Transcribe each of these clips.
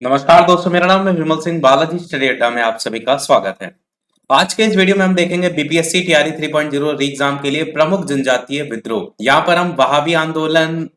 नमस्कार दोस्तों, मेरा नाम है विमल सिंह। बालाजी स्टडी अड्डा में आप सभी का स्वागत है। आज के इस वीडियो में हम देखेंगे बीपीएससी टीआरई 3.0 री एग्जाम के लिए प्रमुख जनजातीय विद्रोह। यहाँ पर हम वहाबी आंदोलन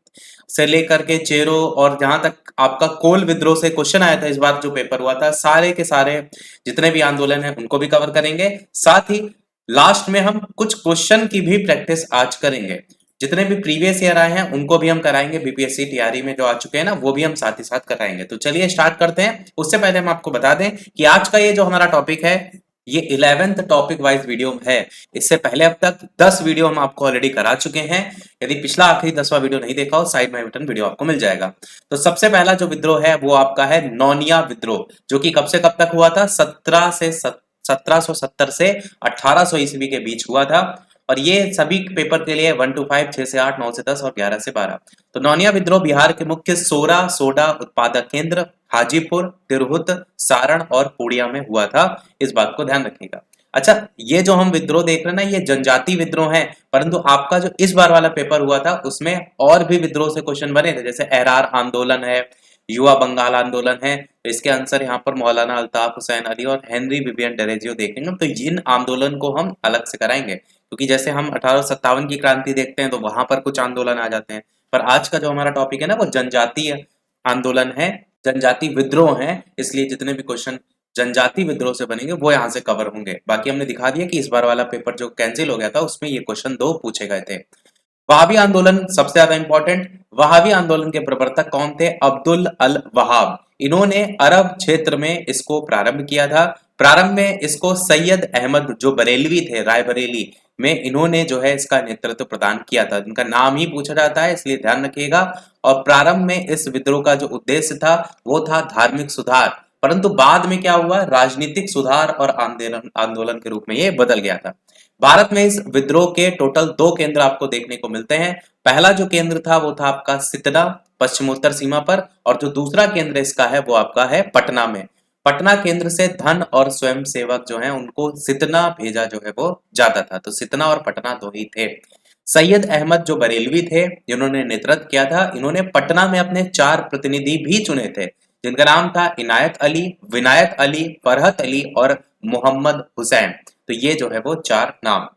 से लेकर के चेरो और जहां तक आपका कोल विद्रोह से क्वेश्चन आया था, इस बार जो पेपर हुआ था, सारे के सारे जितने भी आंदोलन है उनको भी कवर करेंगे। साथ ही लास्ट में हम कुछ क्वेश्चन की भी प्रैक्टिस आज करेंगे। जितने भी प्रीवियस ईयर आए हैं उनको भी हम कराएंगे, बीपीएससी टीआरई में जो आ चुके हैं ना, वो भी हम साथ ही साथ कराएंगे। तो चलिए स्टार्ट करते हैं। उससे पहले हम आपको बता दें कि आज का ये जो हमारा टॉपिक है, ये 11th टॉपिक वाइज वीडियो है। इससे पहले अब तक 10 वीडियो हम आपको ऑलरेडी करा चुके हैं। यदि पिछला आखिरी 10वां वीडियो नहीं देखा हो, साइड में बटन वीडियो आपको मिल जाएगा। तो सबसे पहला जो विद्रोह है वो आपका है नौनिया विद्रोह, जो कि कब से कब तक हुआ था? 1770 से 1800 ईस्वी के बीच हुआ था। और ये सभी पेपर के लिए 1 to 5, 6 से 8, 9 से 10 और 11 से 12। तो नौनिया विद्रोह बिहार के मुख्य सोरा सोडा उत्पादक केंद्र हाजीपुर, तिरहुत, सारण और पूर्णिया में हुआ था। इस बात को ध्यान रखिएगा। अच्छा, ये जो हम विद्रोह देख रहे हैं ना, ये जनजाति विद्रोह है, परंतु आपका जो इस बार वाला पेपर हुआ था उसमें और भी विद्रोह से क्वेश्चन बने थे, जैसे एहरार आंदोलन है, युवा बंगाल आंदोलन है। तो इसके आंसर यहाँ पर मौलाना अल्ताफ हुसैन अली और हेनरी विवियन डेरेजियो देखेंगे। तो इन आंदोलन को हम अलग से कराएंगे, क्योंकि जैसे हम 1857 की क्रांति देखते हैं तो वहां पर कुछ आंदोलन आ जाते हैं। पर आज का जो हमारा टॉपिक है ना, वो जनजातीय आंदोलन है, जनजाति विद्रोह है। इसलिए जितने भी क्वेश्चन जनजाति विद्रोह से बनेंगे वो यहाँ से कवर होंगे। बाकी हमने दिखा दिया कि इस बार वाला पेपर जो कैंसिल हो गया था उसमें ये क्वेश्चन 2 पूछे गए थे। वहाबी आंदोलन सबसे ज्यादा इंपॉर्टेंट। वहाबी आंदोलन के प्रवर्तक कौन थे? अब्दुल अल वहाब। इन्होंने अरब क्षेत्र में इसको प्रारंभ किया था। प्रारंभ में इसको सैयद अहमद जो बरेलवी थे, रायबरेली में, इन्होंने जो है इसका नेतृत्व प्रदान किया था। इनका नाम ही पूछा जाता है, इसलिए ध्यान रखिएगा। और प्रारंभ में इस विद्रोह का जो उद्देश्य था वो था धार्मिक सुधार, परंतु बाद में क्या हुआ? राजनीतिक सुधार और आंदोलन आंदोलन के रूप में ये बदल गया था। भारत में इस विद्रोह के टोटल 2 केंद्र आपको देखने को मिलते हैं। पहला जो केंद्र था वो था आपका सितना, पश्चिमोत्तर सीमा पर, और जो दूसरा केंद्र इसका है वो आपका है पटना में। पटना केंद्र से धन और स्वयं सेवक जो है उनको सितना भेजा जो है वो जाता था। तो सितना और पटना दो ही थे। सैयद अहमद जो बरेलवी थे, जिन्होंने नेतृत्व किया था, इन्होंने पटना में अपने 4 प्रतिनिधि भी चुने थे, जिनका नाम था इनायत अली, विनायत अली, फरहत अली और मोहम्मद हुसैन। तो ये जो है वो 4 नाम।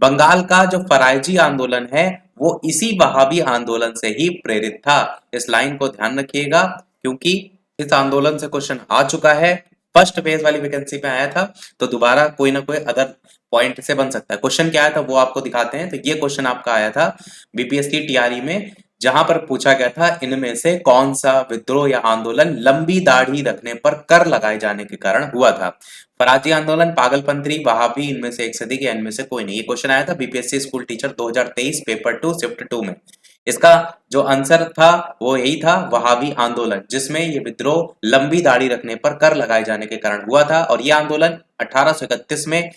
बंगाल का जो फरायजी आंदोलन है वो इसी वहाबी आंदोलन से ही प्रेरित था। इस लाइन को ध्यान रखिएगा, क्योंकि इस आंदोलन से क्वेश्चन आ चुका है। फर्स्ट फेज वाली वैकेंसी पे आया था, तो दोबारा कोई ना कोई अदर पॉइंट से बन सकता है। क्वेश्चन क्या आया था वो आपको दिखाते हैं। तो ये क्वेश्चन आपका आया था बीपीएससी टीआरई में, जहां पर पूछा गया था इनमें से कौन सा विद्रोह या आंदोलन लंबी दाढ़ी रखने पर कर लगाए जाने के कारण हुआ था? फराजी आंदोलन, पागलपंथी, वहाबी, इनमें से एक से अधिक या इनमें से कोई नहीं। ये क्वेश्चन आया था BPSC school teacher 2023 paper 2 shift 2 में। इसका जो आंसर था वो यही था, वहाबी आंदोलन, जिसमें ये विद्रोह लंबी दाढ़ी रखने पर कर लगाए जाने के कारण हुआ था। और ये आंदोलन 1831 में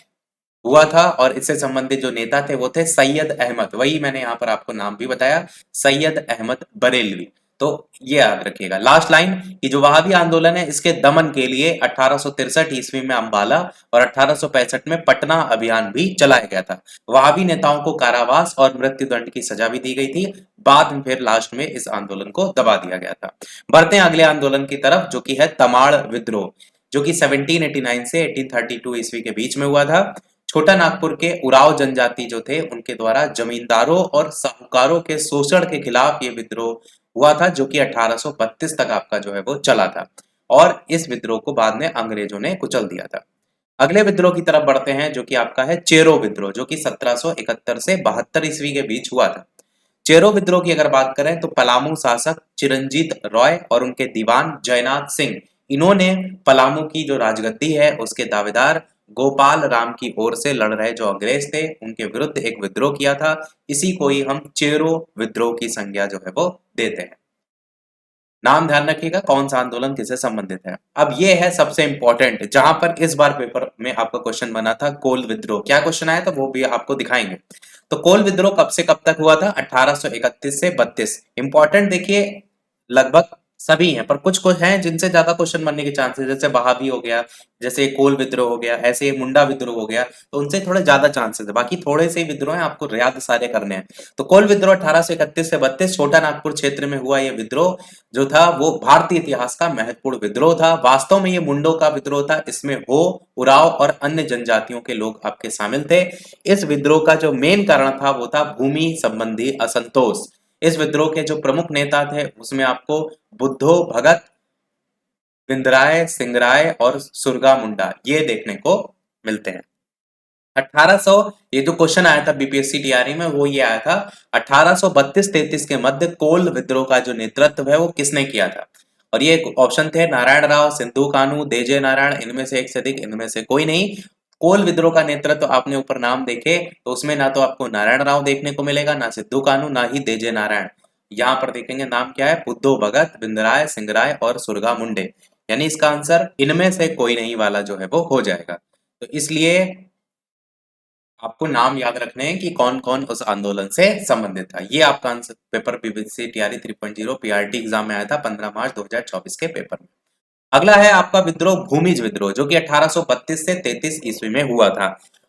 हुआ था और इससे संबंधित जो नेता थे वो थे सैयद अहमद, वही मैंने यहाँ पर आपको नाम भी बताया, सैयद अहमद बरेलवी। तो ये याद रखिएगा। लास्ट लाइन कि जो वहाबी आंदोलन है इसके दमन के लिए 1863 ईस्वी में अंबाला और 1865 में पटना अभियान भी चलाया गया था। वहाबी नेताओं को कारावास और मृत्युदंड की सजा भी दी गई थी। बाद में फिर लास्ट में इस आंदोलन को दबा दिया गया था। बढ़ते हैं अगले आंदोलन की तरफ, जो कि है तमाड़ विद्रोह, जो कि 1789 से 1832 ईस्वी के बीच में हुआ था। छोटा नागपुर के उराव जनजाति जो थे उनके द्वारा जमींदारों और साहूकारों के शोषण के खिलाफ ये विद्रोह हुआ था, जो कि 1832 तक आपका जो है वो चला था। और इस विद्रोह को बाद में अंग्रेजों ने कुचल दिया था। अगले विद्रोह की तरफ बढ़ते हैं, जो कि आपका है चेरो विद्रोह, जो कि 1771 से 72 ईस्वी के बीच हुआ था। चेरो विद्रोह की अगर बात करें तो पलामू शासक चिरंजीत रॉय और उनके दीवान जयनाथ सिंह, इन्होंने पलामू की जो राजगद्दी है उसके दावेदार गोपाल राम की ओर से लड़ रहे जो अंग्रेज थे उनके विरुद्ध एक विद्रोह किया था। इसी को ही हम चेरो विद्रोह की संज्ञा जो है वो देते हैं। नाम ध्यान रखिएगा कौन सा आंदोलन किससे संबंधित है। अब ये है सबसे इंपॉर्टेंट, जहां पर इस बार पेपर में आपका क्वेश्चन बना था कोल विद्रोह। क्या क्वेश्चन आया था वो भी आपको दिखाएंगे। तो कोल विद्रोह कब से कब तक हुआ था? 1831 से 32। इंपॉर्टेंट देखिए, लगभग सभी हैं, पर कुछ कुछ हैं जिनसे ज्यादा क्वेश्चन बनने के चांसेस, जैसे बहावी हो गया, जैसे कोल विद्रोह हो गया, ऐसे मुंडा विद्रोह हो गया, तो उनसे थोड़े ज्यादा चांसेस है। बाकी थोड़े से ही विद्रोह हैं, आपको याद सारे करने हैं। तो कोल विद्रोह 1831 से 32 छोटा नागपुर क्षेत्र में हुआ ये विद्रोह जो था वो भारतीय इतिहास का महत्वपूर्ण विद्रोह था। वास्तव में ये मुंडो का विद्रोह था, इसमें हो, उराव और अन्य जनजातियों के लोग आपके शामिल थे। इस विद्रोह का जो मेन कारण था वो था भूमि संबंधी असंतोष। इस विद्रोह के जो प्रमुख नेता थे उसमें आपको बुद्धो भगत, विंदराय सिंगराय और सुरगा मुंडा ये देखने को मिलते हैं। 1800, ये जो क्वेश्चन आया था बीपीएससी टीआरई में वो ये आया था, 1832-33 के मध्य कोल विद्रोह का जो नेतृत्व है वो किसने किया था? और ये ऑप्शन थे नारायण राव, सिंधु कानू, देजे नारायण, इनमें से एक से अधिक, इनमें से कोई नहीं। कोल विद्रोह का नेतृत्व आपने ऊपर नाम देखे तो उसमें ना तो आपको नारायण राव देखने को मिलेगा, ना सिद्धू कानू, ना ही देजे नारायण। यहाँ पर देखेंगे नाम क्या है, बुद्धो भगत, बिंदराय सिंगराय और सुरगा मुंडे। यानी इसका आंसर इनमें से कोई नहीं वाला जो है वो हो जाएगा। तो इसलिए आपको नाम याद रखने हैं कि कौन कौन उस आंदोलन से संबंधित था। ये आपका answer paper PVC TRE 3.0 PRT exam में आया था 15 मार्च 2024 के पेपर में। अगला है आपका विद्रोह भूमिज विद्रोह, जो कि 1832 से 33 ईस्वी में हुआ था।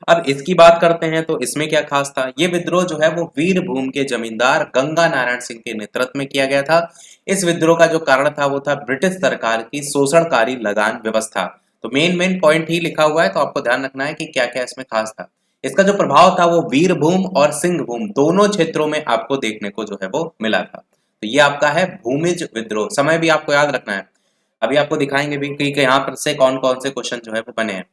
अब इसकी बात करते हैं तो इसमें क्या खास था? ये विद्रोह जो है वो वीरभूम के जमींदार गंगा नारायण सिंह के नेतृत्व में किया गया था। इस विद्रोह का जो कारण था वो था ब्रिटिश सरकार की शोषणकारी लगान व्यवस्था। तो मेन मेन पॉइंट ही लिखा हुआ है, तो आपको ध्यान रखना है कि क्या क्या इसमें खास था। इसका जो प्रभाव था वो वीरभूम और सिंहभूम दोनों क्षेत्रों में आपको देखने को जो है वो मिला था। तो ये आपका है भूमिज विद्रोह। समय भी आपको याद रखना है, अभी आपको दिखाएंगे भी कि यहाँ पर से कौन कौन से क्वेश्चन जो है वो बने हैं।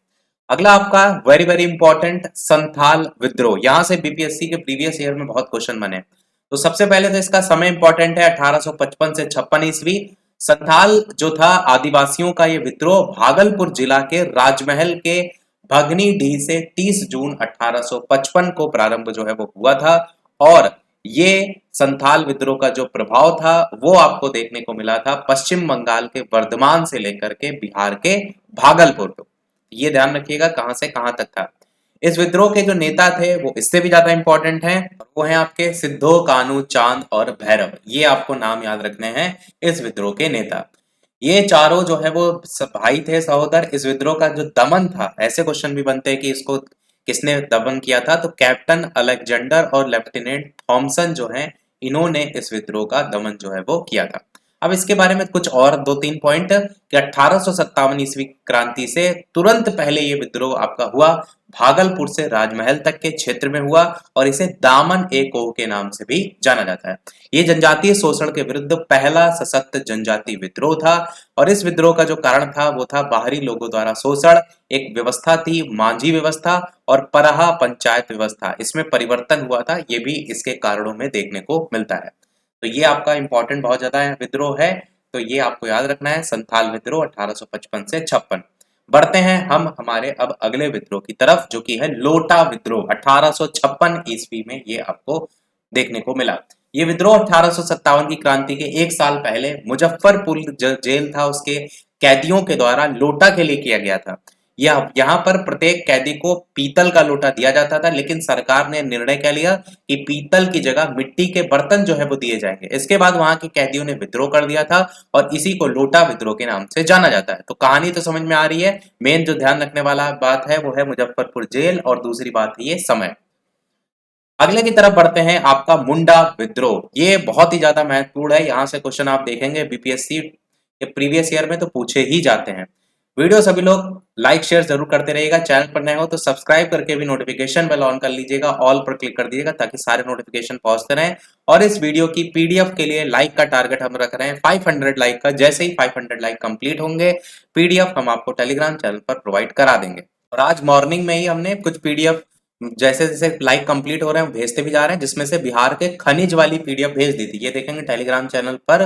अगला आपका वेरी वेरी इंपॉर्टेंट संथाल विद्रोह। यहाँ से बीपीएससी के प्रीवियस ईयर में बहुत क्वेश्चन बने। तो सबसे पहले तो इसका समय इंपॉर्टेंट है, 1855 से 56 ईस्वी। संथाल जो था आदिवासियों का ये विद्रोह भागलपुर जिला के राजमहल के भगनी डी से 30 जून 1855 को प्रारंभ जो है वो हुआ था। और ये संथाल विद्रोह का जो प्रभाव था वो आपको देखने को मिला था पश्चिम बंगाल के वर्धमान से लेकर के बिहार के भागलपुर को। ये ध्यान रखिएगा कहां से कहां तक था। इस विद्रोह के जो नेता थे वो इससे भी ज्यादा इंपॉर्टेंट हैं, वो हैं आपके सिद्धो कानू चांद और भैरव। ये आपको नाम याद रखने हैं इस विद्रोह के नेता। ये चारों जो है वो भाई थे, सहोदर। इस विद्रोह का जो दमन था, ऐसे क्वेश्चन भी बनते हैं कि इसको किसने दमन किया था, तो कैप्टन अलेक्जेंडर और लेफ्टिनेंट थॉमसन जो हैं इन्होंने इस विद्रोह का दमन जो है वो किया था। अब इसके बारे में कुछ और दो तीन पॉइंट कि 1857 ईस्वी क्रांति से तुरंत पहले ये विद्रोह आपका हुआ भागलपुर से राजमहल तक के क्षेत्र में हुआ और इसे दामन ए कोह के नाम से भी जाना जाता है। ये जनजातीय शोषण के विरुद्ध पहला सशक्त जनजातीय विद्रोह था और इस विद्रोह का जो कारण था वो था बाहरी लोगों द्वारा शोषण। एक व्यवस्था थी मांझी व्यवस्था और परहा पंचायत व्यवस्था, इसमें परिवर्तन हुआ था, ये भी इसके कारणों में देखने को मिलता है। तो ये आपका इंपॉर्टेंट बहुत ज्यादा विद्रोह है, तो ये आपको याद रखना है संथाल विद्रोह 1855 से 56। बढ़ते हैं हम हमारे अब अगले विद्रोह की तरफ जो कि है लोटा विद्रोह। 1856 ईस्वी में ये आपको देखने को मिला। ये विद्रोह 1857 की क्रांति के एक साल पहले मुजफ्फरपुर जेल था उसके कैदियों के द्वारा लोटा के लिए किया गया था। यहाँ पर प्रत्येक कैदी को पीतल का लोटा दिया जाता था, लेकिन सरकार ने निर्णय क्या लिया कि पीतल की जगह मिट्टी के बर्तन जो है वो दिए जाएंगे। इसके बाद वहां के कैदियों ने विद्रोह कर दिया था और इसी को लोटा विद्रोह के नाम से जाना जाता है। तो कहानी तो समझ में आ रही है, मेन जो ध्यान रखने वाला बात है वो है मुजफ्फरपुर जेल और दूसरी बात है ये समय। अगले की तरफ बढ़ते हैं, आपका मुंडा विद्रोह। ये बहुत ही ज्यादा महत्वपूर्ण है, यहाँ से क्वेश्चन आप देखेंगे बीपीएससी के प्रीवियस ईयर में तो पूछे ही जाते हैं। वीडियो सभी लोग लाइक शेयर जरूर करते रहिएगा, चैनल पर नए हो तो सब्सक्राइब करके भी नोटिफिकेशन बेल ऑन कर लीजिएगा, ऑल पर क्लिक कर दीजिएगा ताकि सारे नोटिफिकेशन पहुंचते रहें। और इस वीडियो की पीडीएफ के लिए लाइक का टारगेट हम रख रहे हैं 500 लाइक का। जैसे ही 500 लाइक कंप्लीट होंगे पीडीएफ हम आपको टेलीग्राम चैनल पर प्रोवाइड करा देंगे। और आज मॉर्निंग में ही हमने कुछ पीडीएफ जैसे जैसे लाइक कंप्लीट हो रहे हैं भेजते भी जा रहे हैं, जिसमें से बिहार के खनिज वाली पीडीएफ भेज दी थी। ये देखेंगे टेलीग्राम चैनल पर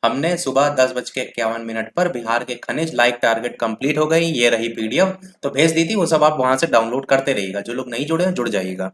हमने सुबह 10:51 पर बिहार के खनिज लाइक टारगेट कंप्लीट हो गई, ये रही पीडीएफ तो भेज दी थी। वो सब आप वहां से डाउनलोड करते रहिएगा, जो लोग नहीं जुड़े हैं जुड़ जाइएगा।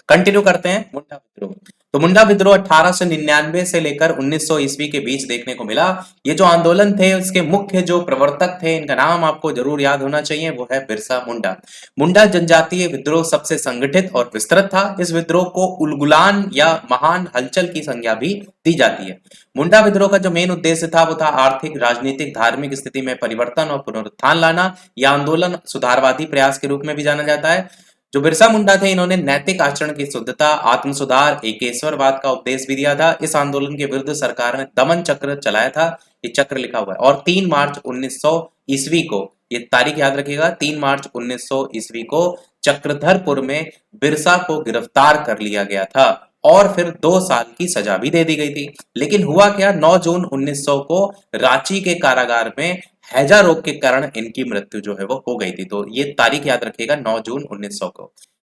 कंटिन्यू करते हैं मुंडा विद्रोह। तो मुंडा विद्रोह 1899 से लेकर 1900 ईस्वी के बीच देखने को मिला। ये जो आंदोलन थे उसके मुख्य जो प्रवर्तक थे, इनका नाम आपको जरूर याद होना चाहिए, वो है बिरसा मुंडा। मुंडा जनजातीय विद्रोह सबसे संगठित और विस्तृत था। इस विद्रोह को उलगुलान या महान हलचल की संज्ञा भी दी जाती है। मुंडा विद्रोह का जो मेन उद्देश्य था वो था आर्थिक, राजनीतिक, धार्मिक स्थिति में परिवर्तन और पुनरुत्थान लाना। यह आंदोलन सुधारवादी प्रयास के रूप में भी जाना जाता है। जो बिरसा मुंडा थे, इन्होंने नैतिक आचरण की शुद्धता, आत्म सुधार, एकेश्वरवाद का उपदेश भी दिया था। इस आंदोलन के विरुद्ध सरकार ने दमन चक्र चलाया था, ये चक्र लिखा हुआ है। और 3 मार्च 1900 ईस्वी को, ये तारीख याद रखिएगा, 3 मार्च 1900 ईस्वी को चक्रधरपुर में बिरसा को गिरफ्तार कर लिया गया था और फिर 2 साल की सजा भी दे दी गई थी। लेकिन हुआ क्या, 9 जून 1900 को रांची के कारागार में हैजा रोग के कारण इनकी मृत्यु जो है वो हो गई थी। तो ये तारीख याद रखिएगा, 9 जून 1900 को।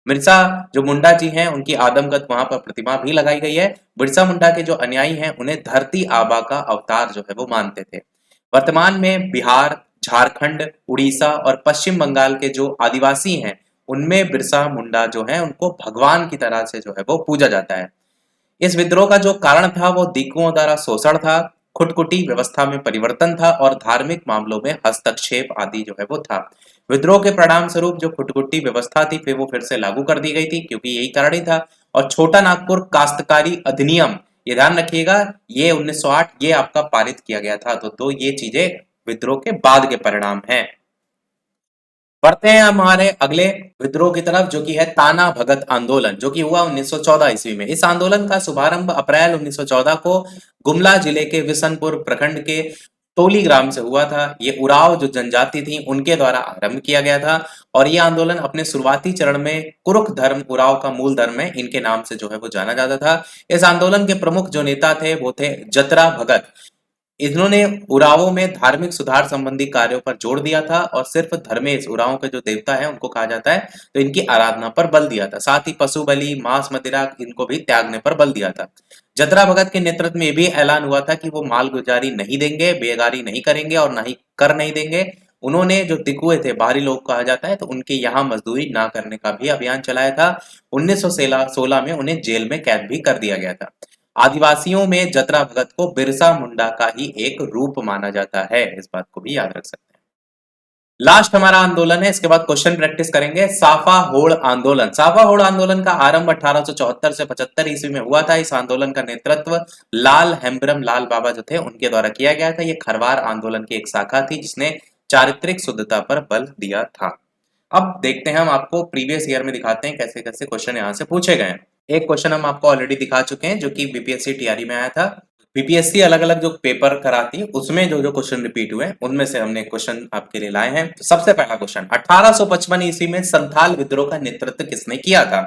बिरसा जो मुंडा जी हैं, उनकी आदमकद वहां पर प्रतिमा भी लगाई गई है। बिरसा मुंडा के जो अनुयायी हैं, उन्हें धरती आबा का अवतार जो है वो मानते थे। वर्तमान में बिहार, झारखंड, उड़ीसा और पश्चिम बंगाल के जो आदिवासी हैं, उनमें बिरसा मुंडा जो है उनको भगवान की तरह से जो है वो पूजा जाता है। इस विद्रोह का जो कारण था वो दिकुओं द्वारा शोषण था, खुटकुटी व्यवस्था में परिवर्तन था और धार्मिक मामलों में हस्तक्षेप आदि जो है वो था। विद्रोह के परिणाम स्वरूप जो खुटकुटी व्यवस्था थी फिर वो फिर से लागू कर दी गई थी, क्योंकि यही कारण ही था। और छोटा नागपुर काश्तकारी अधिनियम, ये ध्यान रखिएगा, ये 1908 ये आपका पारित किया गया था। तो ये चीजें विद्रोह के बाद के परिणाम हैं। बढ़ते हैं हमारे अगले विद्रोह की तरफ, जो कि है ताना भगत आंदोलन, जो कि हुआ 1914 ईस्वी में। इस आंदोलन का शुभारंभ अप्रैल 1914 को गुमला जिले के विशनपुर प्रखंड के टोली ग्राम से हुआ था। ये उराव जो जनजाति थी उनके द्वारा आरंभ किया गया था और ये आंदोलन अपने शुरुआती चरण में कुरुख धर्म, उराव का मूल धर्म है, इनके नाम से जो है वो जाना जाता था। इस आंदोलन के प्रमुख जो नेता थे वो थे जतरा भगत। इन्होंने उरावों में धार्मिक सुधार संबंधी कार्यों पर जोर दिया था और सिर्फ धर्मेश, उरावों के जो देवता है उनको कहा जाता है, तो इनकी आराधना पर बल दिया था। साथ ही पशु बलि, मांस, मदिरा इनको भी त्यागने पर बल दिया था। जतरा भगत के नेतृत्व में भी ऐलान हुआ था कि वो माल गुजारी नहीं देंगे, बेगारी नहीं करेंगे और ना ही कर नहीं देंगे। उन्होंने जो दिकुए थे, बाहरी लोग कहा जाता है, तो उनके यहाँ मजदूरी ना करने का भी अभियान चलाया था। 1916 में उन्हें जेल में कैद भी कर दिया गया था। आदिवासियों में जतरा भगत को बिरसा मुंडा का ही एक रूप माना जाता है, इस बात को भी याद रख सकते हैं। लास्ट हमारा आंदोलन है, इसके बाद क्वेश्चन प्रैक्टिस करेंगे। साफा होड़ आंदोलन। साफा होड़ आंदोलन का आरंभ 1874 से 75 ईस्वी में हुआ था। इस आंदोलन का नेतृत्व लाल हेम्ब्रम लाल बाबा जो थे उनके द्वारा किया गया था। ये खरवार आंदोलन की एक शाखा थी जिसने चारित्रिक शुद्धता पर बल दिया था। अब देखते हैं, हम आपको प्रीवियस ईयर में दिखाते हैं कैसे कैसे क्वेश्चन यहाँ से पूछे गए हैं। एक क्वेश्चन हम आपको ऑलरेडी दिखा चुके हैं जो कि बीपीएससी टीआरई में आया था। बीपीएससी अलग अलग जो पेपर कराती है उसमें जो जो क्वेश्चन रिपीट हुए उनमें से हमने क्वेश्चन आपके लिए लाए हैं। तो सबसे पहला क्वेश्चन, 1855 ईस्वी में संथाल विद्रोह का नेतृत्व किसने किया था?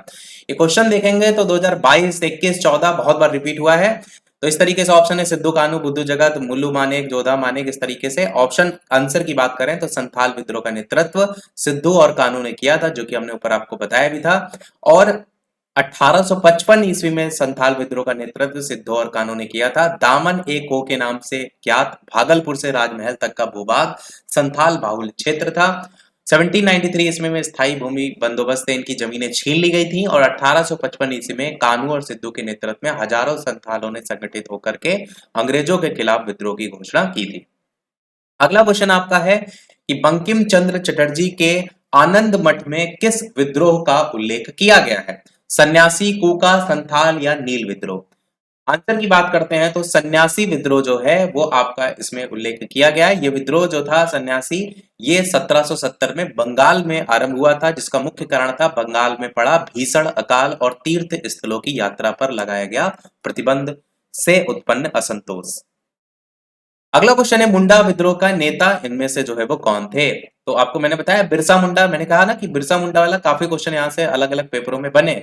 ये क्वेश्चन देखेंगे तो 2022, 21, 14 बहुत बार रिपीट हुआ है। तो इस तरीके से ऑप्शन है सिद्धू कानू, बुद्धू जगत, मुल्लू मानेक, जोधा मानेक, इस तरीके से। ऑप्शन आंसर की बात करें तो संथाल विद्रोह का नेतृत्व सिद्धू और कानू ने किया था, जो कि हमने ऊपर आपको बताया भी था। और 1855 ईस्वी में संथाल विद्रोह का नेतृत्व सिद्धू और कानू ने किया था। दामन ए को के नाम से ज्ञात भागलपुर से राजमहल तक का भूभाग संथाल बाहुल्य क्षेत्र था। 1793 ईस्वी में स्थायी भूमि बंदोबस्त से इनकी जमीनें छीन ली गई थी और 1855 ईस्वी में कानू और सिद्धू के नेतृत्व में हजारों संथालों ने संगठित होकर के अंग्रेजों के खिलाफ विद्रोह की घोषणा की थी। अगला क्वेश्चन आपका है कि बंकिम चंद्र चटर्जी के आनंद मठ में किस विद्रोह का उल्लेख किया गया है? सन्यासी, कूका, संथाल या नील विद्रोह? आंसर की बात करते हैं तो सन्यासी विद्रोह जो है वो आपका इसमें उल्लेख किया गया है। ये विद्रोह जो था सन्यासी, ये 1770 में बंगाल में आरंभ हुआ था, जिसका मुख्य कारण था बंगाल में पड़ा भीषण अकाल और तीर्थ स्थलों की यात्रा पर लगाया गया प्रतिबंध से उत्पन्न असंतोष। अगला क्वेश्चन है, मुंडा विद्रोह का नेता इनमें से जो है वो कौन थे? तो आपको मैंने बताया बिरसा मुंडा, मैंने कहा ना कि बिरसा मुंडा वाला काफी क्वेश्चन यहाँ से अलग अलग पेपरों में बने।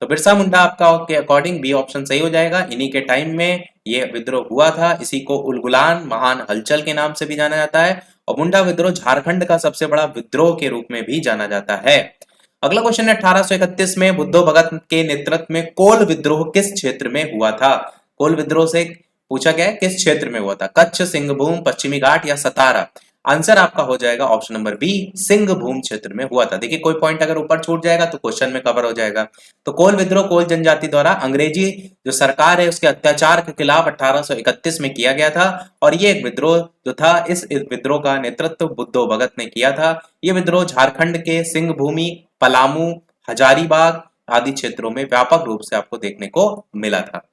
तो बिरसा मुंडा आपका के अकॉर्डिंग बी ऑप्शन सही हो जाएगा। इन्हीं के टाइम में ये विद्रोह हुआ था। इसी को उलगुलान महान हलचल के नाम से भी जाना जाता है और मुंडा विद्रोह झारखंड का सबसे बड़ा विद्रोह के रूप में भी जाना जाता है। अगला क्वेश्चन है, 1831 में बुद्धो भगत के नेतृत्व में कोल विद्रोह किस क्षेत्र में हुआ था? कोल विद्रोह से पूछा गया है किस क्षेत्र में हुआ था? कच्छ, सिंहभूम, पश्चिमी घाट या सतारा? आंसर आपका हो जाएगा ऑप्शन नंबर बी, सिंहभूम क्षेत्र में हुआ था। देखिए कोई पॉइंट अगर ऊपर छूट जाएगा तो क्वेश्चन में कवर हो जाएगा। तो कोल विद्रोह कोल जनजाति द्वारा अंग्रेजी जो सरकार है उसके अत्याचार के खिलाफ 1831 में किया गया था, और ये एक विद्रोह जो था, इस विद्रोह का नेतृत्व बुद्धो भगत ने किया था। ये विद्रोह झारखंड के सिंहभूमि, पलामू, हजारीबाग आदि क्षेत्रों में व्यापक रूप से आपको देखने को मिला था।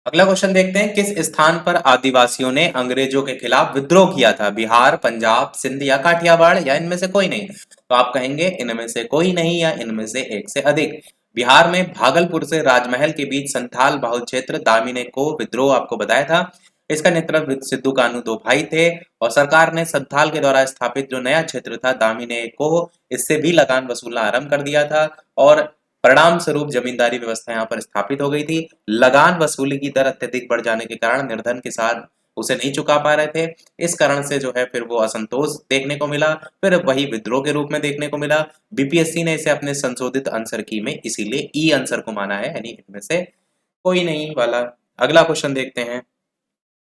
अगला क्वेश्चन देखते हैं, किस स्थान पर आदिवासियों ने अंग्रेजों के खिलाफ विद्रोह किया था? बिहार, पंजाब, सिंध या काठियावाड़, या इनमें से कोई नहीं? तो आप कहेंगे इनमें से कोई नहीं या इनमें से एक से अधिक। बिहार में भागलपुर से राजमहल के बीच संथाल बहुल क्षेत्र दामिने को विद्रोह आपको बताया था। इसका नेतृत्व सिद्धू कान्हू दो भाई थे, और सरकार ने संथाल के द्वारा स्थापित जो नया क्षेत्र था दामिने को, इससे भी लगान वसूलना आरंभ कर दिया था, और परिणाम स्वरूप जमींदारी व्यवस्था यहाँ पर स्थापित हो गई थी। लगान वसूली की दर अत्यधिक बढ़ जाने के कारण निर्धन किसान उसे नहीं चुका पा रहे थे। इस कारण से जो है फिर वो असंतोष देखने को मिला, फिर वही विद्रोह के रूप में देखने को मिला। बीपीएससी ने इसे अपने संशोधित आंसर की में इसीलिए ई आंसर को माना है, यानी इनमें से कोई नहीं वाला। अगला क्वेश्चन देखते हैं।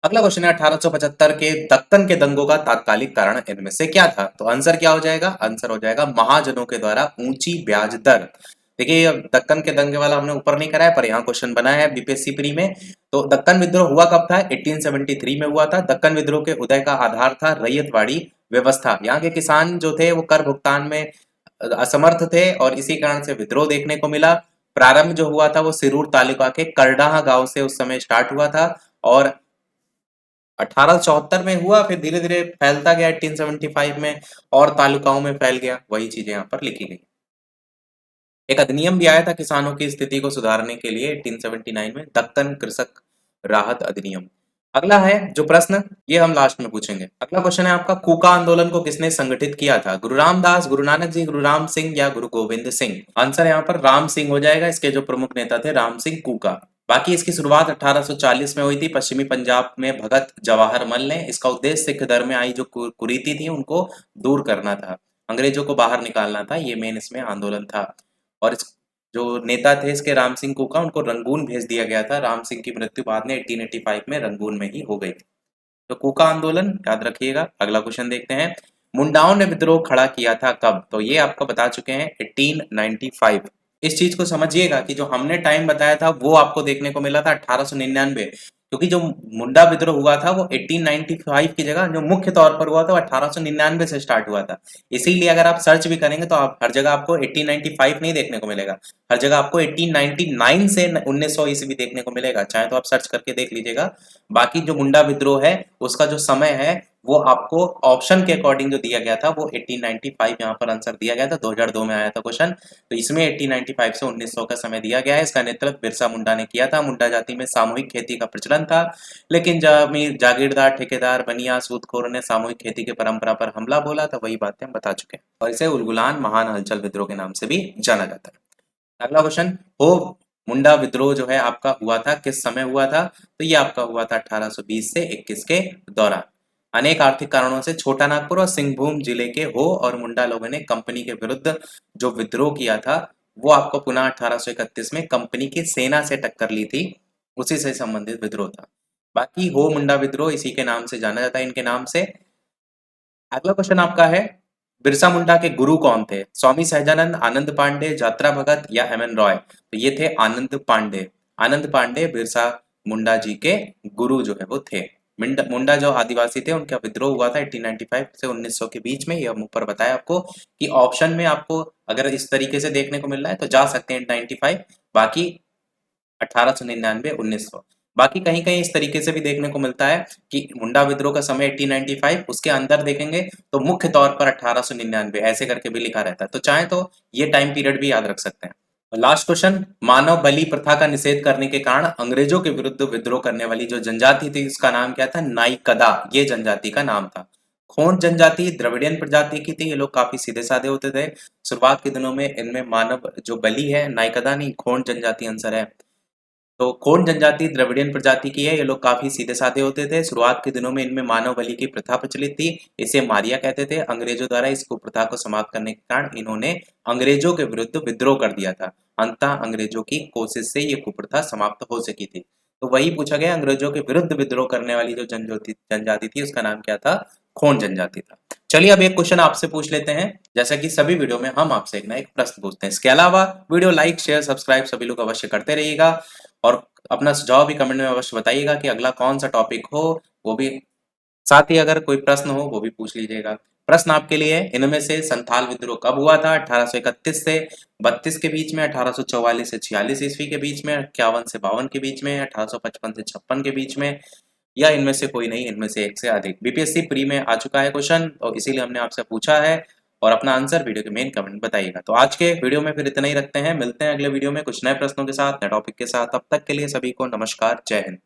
अगला क्वेश्चन है 1875 के दक्कन के दंगों का तात्कालिक कारण इनमें से क्या था? तो आंसर क्या हो जाएगा? आंसर हो जाएगा महाजनों के द्वारा ऊंची ब्याज दर। देखिए दक्कन के दंगे वाला हमने ऊपर नहीं कराया, पर यहाँ क्वेश्चन बना है बीपीएससी प्री में। तो दक्कन विद्रोह हुआ कब था? 1873 में हुआ था। दक्कन विद्रोह के उदय का आधार था रैयतवाड़ी व्यवस्था। यहाँ के किसान जो थे वो कर भुगतान में असमर्थ थे, और इसी कारण से विद्रोह देखने को मिला। प्रारंभ जो हुआ था वो सिरूर तालुका के करडाहा गांव से उस समय स्टार्ट हुआ था, और 1874 में हुआ, फिर धीरे धीरे फैलता गया 1875 में, और तालुकाओं में फैल गया। वही चीजें यहाँ पर लिखी गई। एक अधिनियम भी आया था किसानों की स्थिति को सुधारने के लिए 1879 में, दक्कन कृषक राहत अधिनियम। अगला है जो प्रश्न, ये हम लास्ट में पूछेंगे। अगला क्वेश्चन है आपका, कूका आंदोलन को किसने संगठित किया था? गुरु रामदास, गुरु नानक जी, गुरु राम सिंह या गुरु गोविंद सिंह? आंसर यहाँ पर राम सिंह हो जाएगा। इसके जो प्रमुख नेता थे राम सिंह कूका। बाकी इसकी शुरुआत 1840 में हुई थी पश्चिमी पंजाब में भगत जवाहर मल ने। इसका उद्देश्य सिख धर्म में आई जो कुरीति थी उनको दूर करना था, अंग्रेजों को बाहर निकालना था, ये मेन इसमें आंदोलन था। और इस जो नेता थे इसके राम सिंह कूका, उनको रंगून भेज दिया गया था। राम सिंह की मृत्यु बाद में 1885 में रंगून में ही हो गई थी। तो कूका आंदोलन याद रखिएगा। अगला क्वेश्चन देखते हैं, मुंडाओं ने विद्रोह खड़ा किया था कब? तो ये आपको बता चुके हैं 1895। इस चीज को समझिएगा कि जो हमने टाइम बताया था वो आपको देखने को मिला था 1899, क्योंकि जो मुंडा विद्रोह हुआ था वो 1895 की जगह जो मुख्य तौर पर हुआ था वो 1899 से स्टार्ट हुआ था। इसीलिए अगर आप सर्च भी करेंगे तो आप हर जगह आपको 1895 नहीं देखने को मिलेगा, हर जगह आपको 1899 से 1900 ईस्वी देखने को मिलेगा। चाहे तो आप सर्च करके देख लीजिएगा। बाकी जो मुंडा विद्रोह है उसका जो समय है वो आपको ऑप्शन के अकॉर्डिंग जो दिया गया था वो 1895 यहाँ पर आंसर दिया गया था। 2002 में आया था क्वेश्चन, तो इसमें 1895 से 1900 का समय दिया गया है। इसका नेतृत्व बिरसा मुंडा ने किया था। मुंडा जाति में सामूहिक खेती का प्रचलन था, लेकिन जागीरदार, ठेकेदार, बनिया, सूदखोर ने सामूहिक खेती की परंपरा पर हमला बोला था। वही बातें हम बता चुके हैं, और इसे उलगुलान महान हलचल विद्रोह के नाम से भी जाना जाता है। अगला क्वेश्चन, हो मुंडा विद्रोह जो है आपका हुआ था किस समय हुआ था? तो ये आपका हुआ था 1820 से 21 के दौरान। अनेक आर्थिक कारणों से छोटा नागपुर और सिंहभूम जिले के हो और मुंडा लोगों ने कंपनी के विरुद्ध जो विद्रोह किया था वो आपको पुनः 1831 में कंपनी की सेना से टक्कर ली थी, उसी से संबंधित विद्रोह था। बाकी हो मुंडा विद्रोह इसी के नाम से जाना जाता है, इनके नाम से। अगला क्वेश्चन आपका है, बिरसा मुंडा के गुरु कौन थे? स्वामी सहजानंद, आनंद पांडे, यात्रा भगत या एम.एन. रॉय? तो ये थे आनंद पांडे। आनंद पांडे बिरसा मुंडा जी के गुरु जो है वो थे। मुंडा जो आदिवासी थे उनका विद्रोह हुआ था 1895 से 1900 के बीच में। ये हम ऊपर बताया आपको कि ऑप्शन में आपको अगर इस तरीके से देखने को मिल रहा है तो जा सकते हैं 95, बाकी 1899, 1900। बाकी कहीं कहीं इस तरीके से भी देखने को मिलता है कि मुंडा विद्रोह का समय 1895, उसके अंदर देखेंगे तो मुख्य तौर पर 1899 ऐसे करके भी लिखा रहता है। तो चाहे तो ये टाइम पीरियड भी याद रख सकते हैं। लास्ट क्वेश्चन, मानव बलि प्रथा का निषेध करने के कारण अंग्रेजों के विरुद्ध विद्रोह करने वाली जो जनजाति थी उसका नाम क्या था? नाइकदा, ये जनजाति का नाम था। खोंड जनजाति द्रविडियन प्रजाति की थी। ये लोग काफी सीधे साधे होते थे। शुरुआत के दिनों में इनमें मानव जो बलि है, नाइकदा नहीं, खोंड जनजाति आंसर है। तो खोंड जनजाति द्रविडियन प्रजाति की है। ये लोग काफी सीधे साधे होते थे। शुरुआत के दिनों में इनमें मानव बलि की प्रथा प्रचलित थी। इसे मारिया कहते थे। अंग्रेजों द्वारा इस कुप्रथा को समाप्त करने के कारण इन्होंने अंग्रेजों के विरुद्ध विद्रोह कर दिया था। अंततः अंग्रेजों की कोशिश से ये कुप्रथा समाप्त हो सकी थी। तो वही पूछा गया, अंग्रेजों के विरुद्ध विद्रोह करने वाली जो जनजाति थी उसका नाम क्या था? खोंड जनजाति था। चलिए अब एक क्वेश्चन आपसे पूछ लेते हैं, जैसा कि सभी वीडियो में हम आपसे एक ना एक प्रश्न पूछते हैं। इसके अलावा वीडियो लाइक शेयर सब्सक्राइब सभी लोग अवश्य करते रहिएगा और अपना सुझाव भी कमेंट में अवश्य बताइएगा कि अगला कौन सा टॉपिक हो, वो भी साथ ही अगर कोई प्रश्न हो वो भी पूछ लीजिएगा। प्रश्न आपके लिए, इनमें से संथाल विद्रोह कब हुआ था? 1831 से 32 के बीच में, 1844 से 46 ईस्वी के बीच में, 51 से 52 के बीच में, 1855 से 56 के बीच में, या इनमें से कोई नहीं, इनमें से एक से अधिक। बीपीएससी प्री में आ चुका है क्वेश्चन और इसीलिए हमने आपसे पूछा है और अपना आंसर वीडियो के मेन कमेंट बताइएगा। तो आज के वीडियो में फिर इतना ही रखते हैं, मिलते हैं अगले वीडियो में कुछ नए प्रश्नों के साथ, नए टॉपिक के साथ। तब तक के लिए सभी को नमस्कार, जय हिंद।